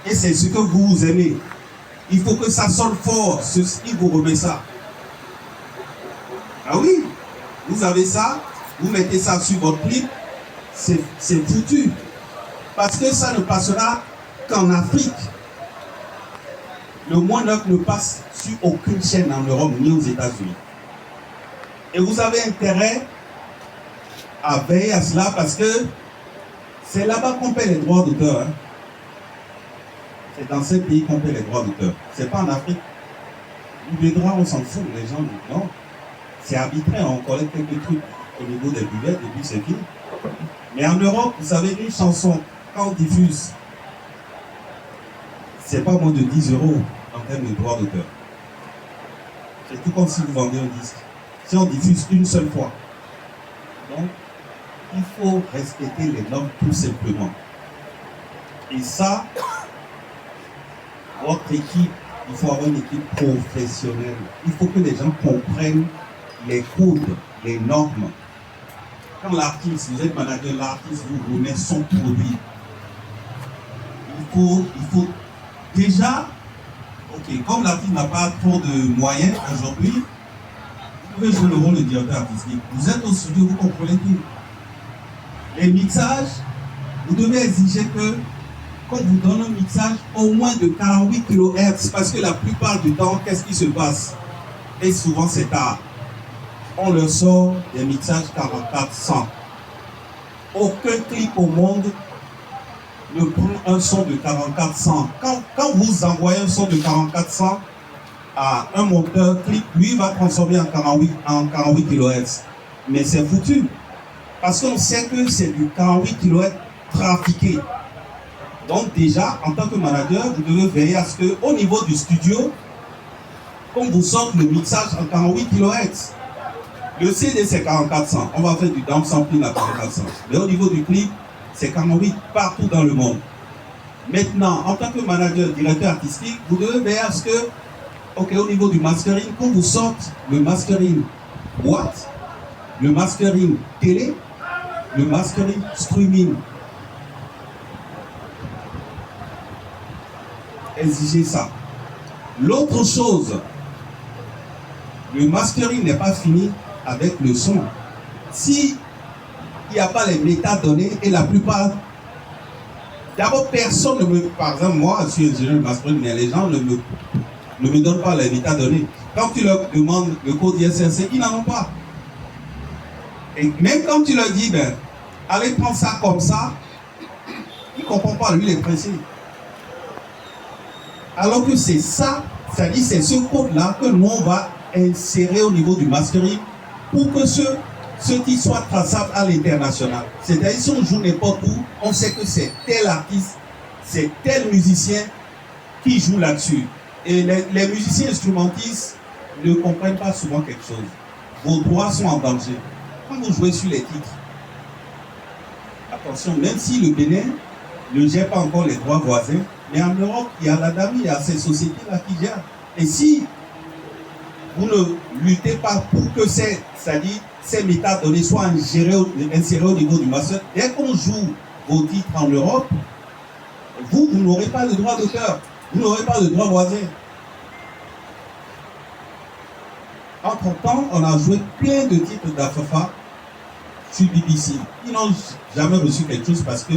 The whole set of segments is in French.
et c'est ce que vous aimez. Il faut que ça sonne fort, il vous remet ça. Ah oui, vous avez ça, vous mettez ça sur votre clip, c'est foutu. Parce que ça ne passera qu'en Afrique. Le Moins Neuf ne passe sur aucune chaîne en Europe ni aux États-Unis. Et vous avez intérêt à veiller à cela parce que c'est là-bas qu'on paie les droits d'auteur. Hein. C'est dans ces pays qu'on paie les droits d'auteur. C'est pas en Afrique. Les droits, on s'en fout. Les gens disent non. C'est arbitraire. On collecte quelques trucs au niveau des buvettes et puis c'est fini. Mais en Europe, vous savez, une chanson, quand on diffuse, c'est pas moins de 10 € en termes de droits d'auteur. C'est tout comme si vous vendez un disque. Si on diffuse une seule fois. Donc, il faut respecter les normes tout simplement. Et ça, votre équipe, il faut avoir une équipe professionnelle. Il faut que les gens comprennent les codes, les normes. Quand l'artiste, vous êtes manager, l'artiste vous remet son produit. Il faut déjà, ok, comme l'artiste n'a pas trop de moyens aujourd'hui, vous pouvez jouer le rôle de directeur artistique. Vous êtes au studio, vous comprenez tout. Les mixages, vous devez exiger que, quand vous donne un mixage, au moins de 48 kHz, parce que la plupart du temps, qu'est-ce qui se passe? Et souvent c'est tard. On leur sort des mixages 4400. Aucun clip au monde ne prend un son de 4400. Quand vous envoyez un son de 4400 à un monteur clip, lui va transformer en 48 kHz. Mais c'est foutu. Parce qu'on sait que c'est du 48 kHz trafiqué. Donc déjà, en tant que manager, vous devez veiller à ce qu'au niveau du studio, qu'on vous sorte le mixage en 48 kHz. Le CD c'est 4400, on va faire du downsampling à 4400. Mais au niveau du clip, c'est 48 partout dans le monde. Maintenant, en tant que manager, directeur artistique, vous devez veiller à ce que, ok, au niveau du mastering, qu'on vous sorte le mastering boîte, le mastering télé, le mastering streaming. Exigez ça. L'autre chose, le mastering n'est pas fini avec le son. Si il n'y a pas les métadonnées et la plupart, d'abord personne ne me, par exemple moi je suis ingénieur de mastering, mais les gens ne me donnent pas les métadonnées. Quand tu leur demandes le code ISRC, ils n'en ont pas. Et même quand tu leur dis, ben, allez prendre ça comme ça, ils ne comprennent pas lui les principes. Alors que c'est ça, c'est-à-dire c'est ce code-là que nous on va insérer au niveau du mastering pour que ce qui soit traçable à l'international. C'est-à-dire si on joue n'importe où, on sait que c'est tel artiste, c'est tel musicien qui joue là-dessus. Et les musiciens instrumentistes ne comprennent pas souvent quelque chose. Vos droits sont en danger. Quand vous jouez sur les titres, attention, même si le Bénin ne gère pas encore les droits voisins, mais en Europe, il y a l'ADAMI, il y a ces sociétés-là qui gèrent. Et si vous ne luttez pas pour que ces métadonnées soient insérées au niveau du master, dès qu'on joue vos titres en Europe, vous n'aurez pas de droit d'auteur, vous n'aurez pas de droit voisin. Entre-temps, on a joué plein de titres d'Afafa sur BBC. Ils n'ont jamais reçu quelque chose parce que,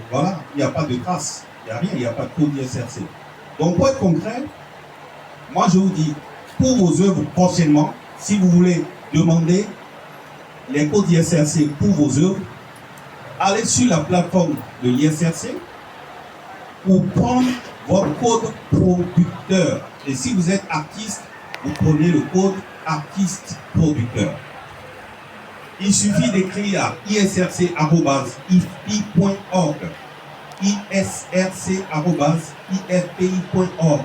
voilà, il n'y a pas de trace. Il n'y a rien, il n'y a pas de code ISRC. Donc, pour être concret, moi je vous dis, pour vos œuvres prochainement, si vous voulez demander les codes ISRC pour vos œuvres, allez sur la plateforme de l'ISRC pour prendre votre code producteur. Et si vous êtes artiste, vous prenez le code artiste producteur. Il suffit d'écrire à isrc@ifpi.org. isrc@ifpi.org.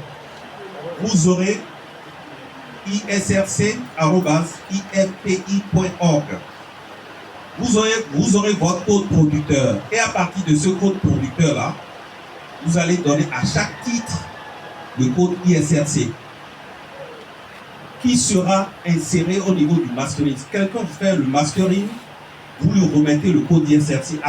Vous aurez isrc@ifpi.org. Vous aurez votre code producteur. Et à partir de ce code producteur-là, vous allez donner à chaque titre le code ISRC qui sera inséré au niveau du mastering. Si quelqu'un fait le mastering, vous lui remettez le code ISRC